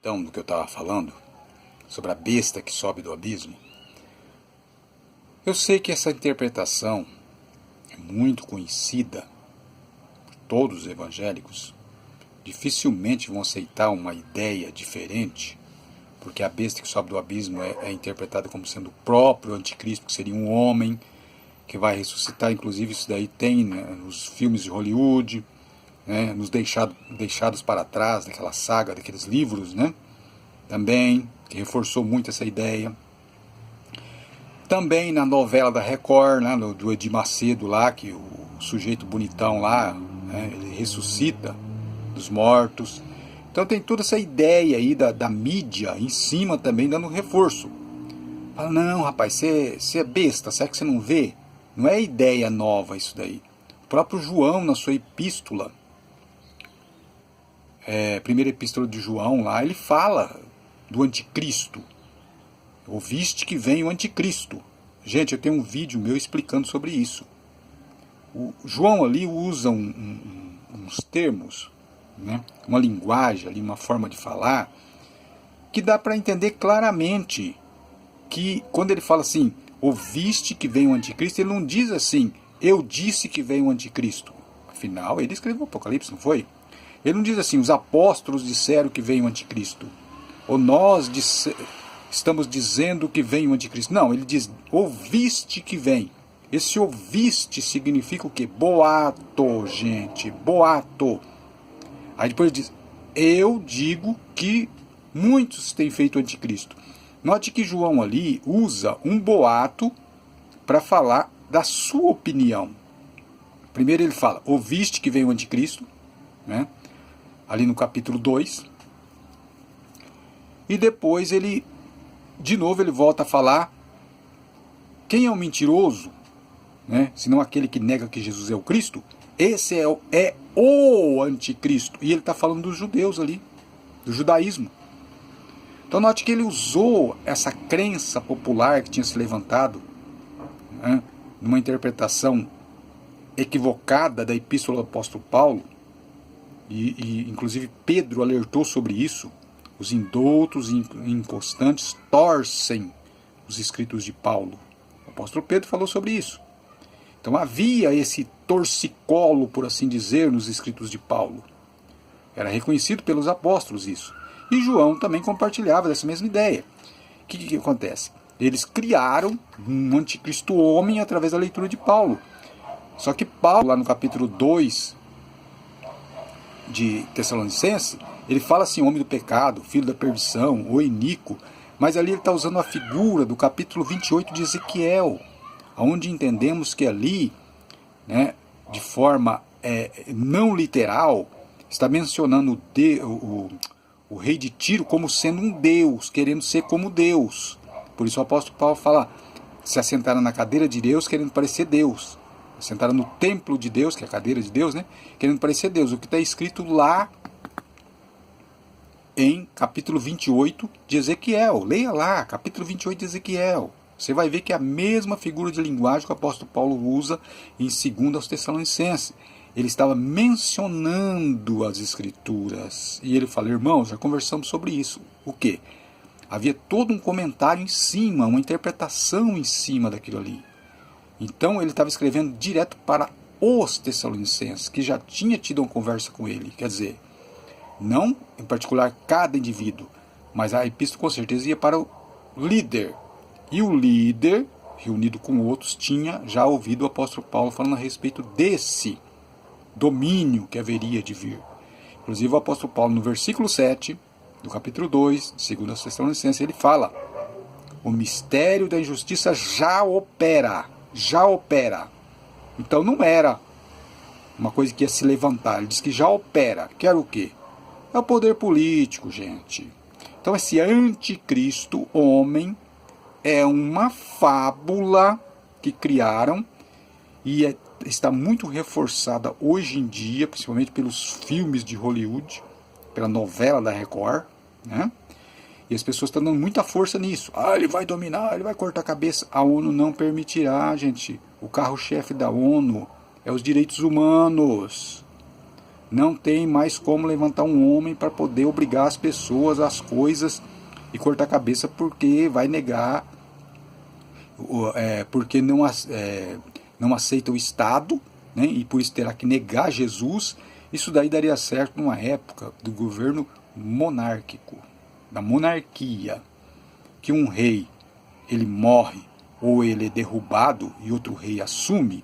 Então, do que eu estava falando, sobre a besta que sobe do abismo, eu sei que essa interpretação é muito conhecida por todos os evangélicos. Dificilmente vão aceitar uma ideia diferente, porque a besta que sobe do abismo é interpretada como sendo o próprio anticristo, que seria um homem que vai ressuscitar. Inclusive isso daí tem, né, nos filmes de Hollywood, né, nos deixados para trás, daquela saga, daqueles livros, né, também, que reforçou muito essa ideia. Também na novela da Record, né, do Edir Macedo lá, que o sujeito bonitão lá, né, ele ressuscita dos mortos. Então tem toda essa ideia aí da mídia em cima também, dando reforço. Fala, não rapaz, você é besta, será que você não vê? Não é ideia nova isso daí. O próprio João, na sua epístola, primeira epístola de João lá, ele fala do anticristo. Ouviste que vem o anticristo. Gente, eu tenho um vídeo meu explicando sobre isso. O João ali usa uns termos, né, uma linguagem ali, uma forma de falar, que dá para entender claramente que quando ele fala assim, ouviste que vem o anticristo, ele não diz assim, eu disse que vem o anticristo. Afinal, ele escreveu o Apocalipse, não foi? Ele não diz assim, os apóstolos disseram que vem o anticristo. Ou nós estamos dizendo que vem o anticristo. Não, ele diz, ouviste que vem. Esse ouviste significa o quê? Boato, gente, boato. Aí depois ele diz, eu digo que muitos têm feito o anticristo. Note que João ali usa um boato para falar da sua opinião. Primeiro ele fala, ouviste que vem o anticristo, né? Ali no capítulo 2. E depois ele, de novo, ele volta a falar, quem é o mentiroso, né? Senão aquele que nega que Jesus é o Cristo, esse é o anticristo. E ele está falando dos judeus ali, do judaísmo. Então note que ele usou essa crença popular que tinha se levantado, né, numa interpretação equivocada da epístola do apóstolo Paulo, e inclusive Pedro alertou sobre isso. Os indoutos e inconstantes torcem os escritos de Paulo. O apóstolo Pedro falou sobre isso. Então havia esse torcicolo, por assim dizer, nos escritos de Paulo. Era reconhecido pelos apóstolos isso. E João também compartilhava dessa mesma ideia. O que acontece? Eles criaram um anticristo homem através da leitura de Paulo. Só que Paulo, lá no capítulo 2 de Tessalonicenses, ele fala assim, homem do pecado, filho da perdição, o iníquo. Mas ali ele está usando a figura do capítulo 28 de Ezequiel, onde entendemos que ali, né, de forma não literal, está mencionando o rei de Tiro como sendo um Deus, querendo ser como Deus. Por isso o apóstolo Paulo fala, se assentaram na cadeira de Deus, querendo parecer Deus. Assentaram no templo de Deus, que é a cadeira de Deus, né? Querendo parecer Deus. O que está escrito lá em capítulo 28 de Ezequiel. Leia lá, capítulo 28 de Ezequiel. Você vai ver que é a mesma figura de linguagem que o apóstolo Paulo usa em 2 aos Tessalonicenses. Ele estava mencionando as escrituras. E ele fala, irmãos, já conversamos sobre isso. O quê? Havia todo um comentário em cima, uma interpretação em cima daquilo ali. Então ele estava escrevendo direto para os Tessalonicenses, que já tinha tido uma conversa com ele. Quer dizer, não em particular cada indivíduo, mas a epístola com certeza ia para o líder. E o líder, reunido com outros, tinha já ouvido o apóstolo Paulo falando a respeito desse domínio que haveria de vir. Inclusive o apóstolo Paulo, no versículo 7, do capítulo 2, de 2 Tessalonicenses, ele fala, o mistério da injustiça já opera. Então não era uma coisa que ia se levantar, ele diz que já opera. Que era o quê? É o poder político, gente. Então esse anticristo, homem, é uma fábula que criaram e está muito reforçada hoje em dia, principalmente pelos filmes de Hollywood, pela novela da Record, né? E as pessoas estão dando muita força nisso. Ele vai dominar, ele vai cortar a cabeça. A ONU não permitirá, gente. O carro-chefe da ONU é os direitos humanos. Não tem mais como levantar um homem para poder obrigar as pessoas às coisas e cortar a cabeça porque vai negar, porque não aceita o Estado, né, e por isso terá que negar Jesus. Isso daí daria certo numa época do governo monárquico, da monarquia, que um rei ele morre ou ele é derrubado e outro rei assume,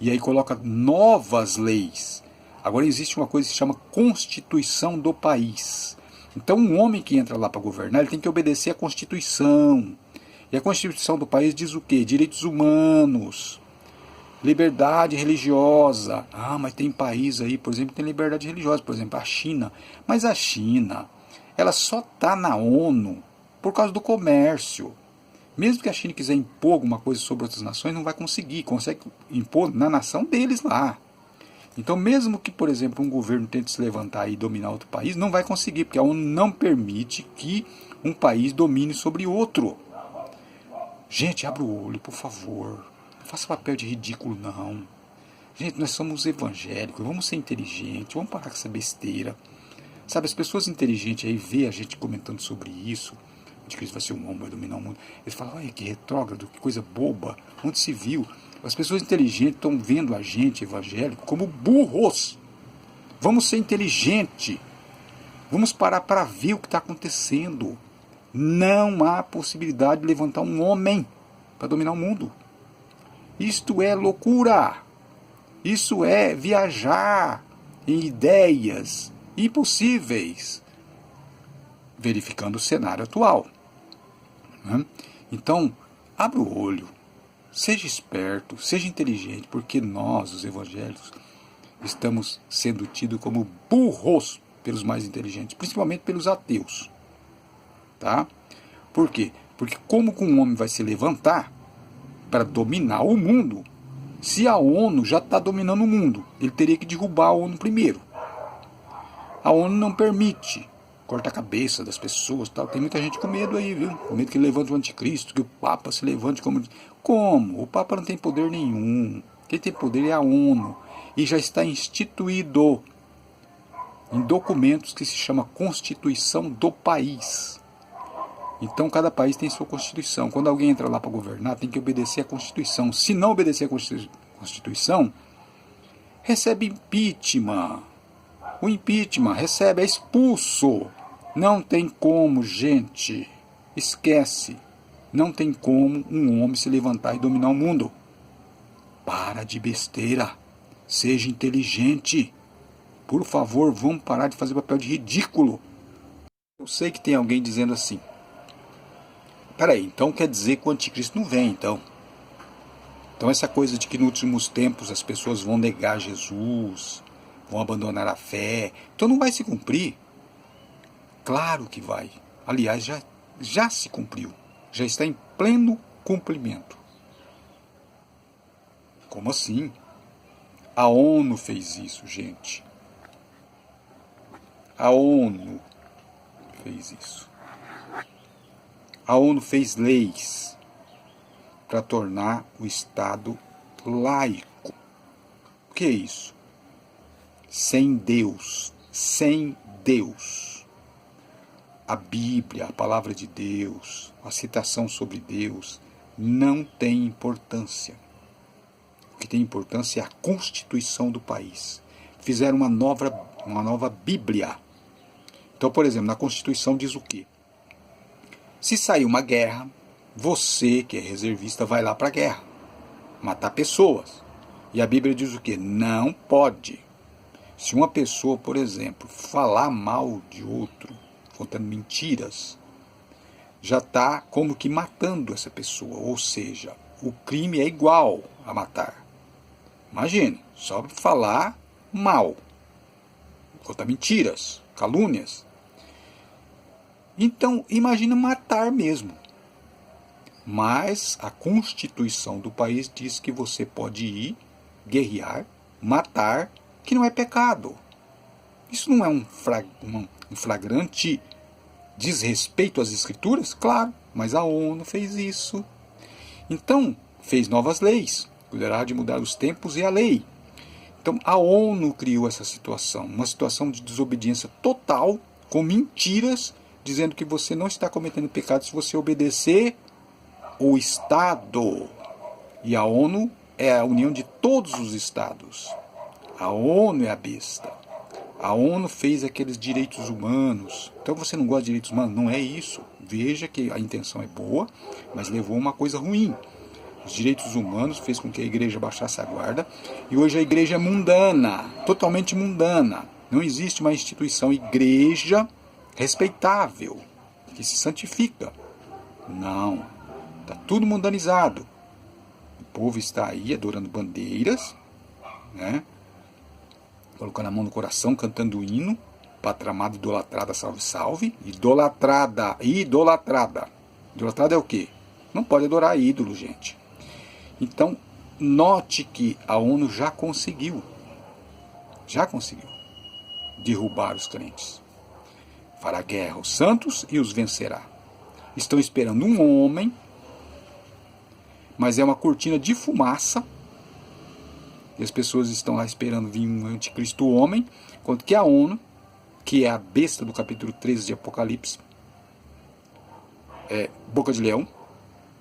e aí coloca novas leis. Agora existe uma coisa que se chama Constituição do país. Então um homem que entra lá para governar, ele tem que obedecer à Constituição. E a Constituição do país diz o quê? Direitos humanos, liberdade religiosa. Ah, mas tem país aí, por exemplo, que tem liberdade religiosa, por exemplo, a China. Mas a China, ela só está na ONU por causa do comércio. Mesmo que a China quiser impor alguma coisa sobre outras nações, não vai conseguir. Consegue impor na nação deles lá. Então, mesmo que, por exemplo, um governo tente se levantar e dominar outro país, não vai conseguir, porque a ONU não permite que um país domine sobre outro. Gente, abra o olho, por favor. Não faça papel de ridículo, não. Gente, nós somos evangélicos, vamos ser inteligentes, vamos parar com essa besteira. Sabe, as pessoas inteligentes aí vê a gente comentando sobre isso, de que isso vai ser um homem, vai dominar o mundo. Eles falam, olha que retrógrado, que coisa boba, onde se viu? As pessoas inteligentes estão vendo a gente, evangélico, como burros. Vamos ser inteligentes. Vamos parar para ver o que está acontecendo. Não há possibilidade de levantar um homem para dominar o mundo. Isto é loucura. Isso é viajar em ideias impossíveis, verificando o cenário atual. Então, abra o olho, seja esperto, seja inteligente, porque nós, os evangélicos, estamos sendo tidos como burros pelos mais inteligentes, principalmente pelos ateus. Tá? Por quê? Porque como que um homem vai se levantar para dominar o mundo se a ONU já está dominando o mundo? Ele teria que derrubar a ONU primeiro. A ONU não permite cortar a cabeça das pessoas, tal. Tem muita gente com medo aí, viu? Com medo que levante o anticristo, que o Papa se levante como... Como? O Papa não tem poder nenhum. Quem tem poder é a ONU. E já está instituído em documentos que se chama Constituição do país. Então cada país tem sua Constituição. Quando alguém entra lá para governar, tem que obedecer à Constituição. Se não obedecer à Constituição, recebe impeachment. O impeachment recebe, é expulso. Não tem como, gente. Esquece. Não tem como um homem se levantar e dominar o mundo. Para de besteira. Seja inteligente. Por favor, vamos parar de fazer papel de ridículo. Eu sei que tem alguém dizendo assim. Peraí, então quer dizer que o anticristo não vem, então. Então essa coisa de que nos últimos tempos as pessoas vão negar Jesus, vão abandonar a fé, então não vai se cumprir? Claro que vai. Aliás, já se cumpriu. Já está em pleno cumprimento. Como assim? A ONU fez isso, gente. A ONU fez isso. A ONU fez leis para tornar o Estado laico. O que é isso? Sem Deus. Sem Deus. A Bíblia, a palavra de Deus, a citação sobre Deus, não tem importância. O que tem importância é a Constituição do país. Fizeram uma nova Bíblia. Então, por exemplo, na Constituição diz o quê? Se sair uma guerra, você, que é reservista, vai lá para a guerra. Matar pessoas. E a Bíblia diz o quê? Não pode. Se uma pessoa, por exemplo, falar mal de outro, contando mentiras, já está como que matando essa pessoa. Ou seja, o crime é igual a matar. Imagine, só falar mal, contar mentiras, calúnias. Então, imagina matar mesmo. Mas a Constituição do país diz que você pode ir, guerrear, matar, que não é pecado. Isso não é um flagrante desrespeito às Escrituras? Claro, mas a ONU fez isso. Então, fez novas leis. Cuidará de mudar os tempos e a lei. Então a ONU criou essa situação, uma situação de desobediência total, com mentiras, dizendo que você não está cometendo pecado se você obedecer o Estado. E a ONU é a união de todos os Estados. A ONU é a besta. A ONU fez aqueles direitos humanos. Então você não gosta de direitos humanos? Não é isso. Veja que a intenção é boa, mas levou a uma coisa ruim. Os direitos humanos fez com que a igreja baixasse a guarda. E hoje a igreja é mundana, totalmente mundana. Não existe uma instituição igreja respeitável, que se santifica. Não. Está tudo mundanizado. O povo está aí adorando bandeiras, né? Colocando a mão no coração, cantando o hino, pátria amada, idolatrada, salve, salve. Idolatrada, idolatrada. Idolatrada é o quê? Não pode adorar ídolo, gente. Então, note que a ONU já conseguiu derrubar os crentes. Fará guerra aos santos e os vencerá. Estão esperando um homem, mas é uma cortina de fumaça. E as pessoas estão lá esperando vir um anticristo homem, enquanto que a ONU, que é a besta do capítulo 13 de Apocalipse, é boca de leão,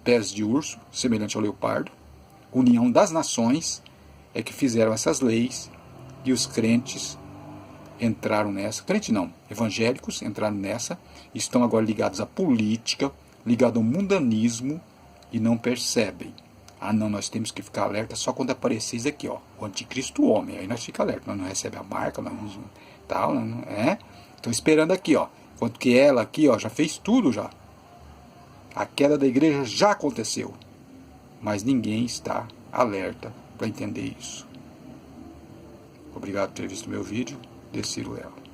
pés de urso, semelhante ao leopardo, união das nações, é que fizeram essas leis e os crentes entraram nessa. Crente não, evangélicos entraram nessa, estão agora ligados à política, ligados ao mundanismo e não percebem. Ah não, nós temos que ficar alerta só quando aparecer isso aqui, ó, o anticristo homem. Aí nós fica alerta, nós não recebemos a marca, nós não, tal, não é? Estão esperando aqui, ó. Enquanto que ela aqui, ó, já fez tudo já. A queda da igreja já aconteceu. Mas ninguém está alerta para entender isso. Obrigado por ter visto meu vídeo. Deciro Léo.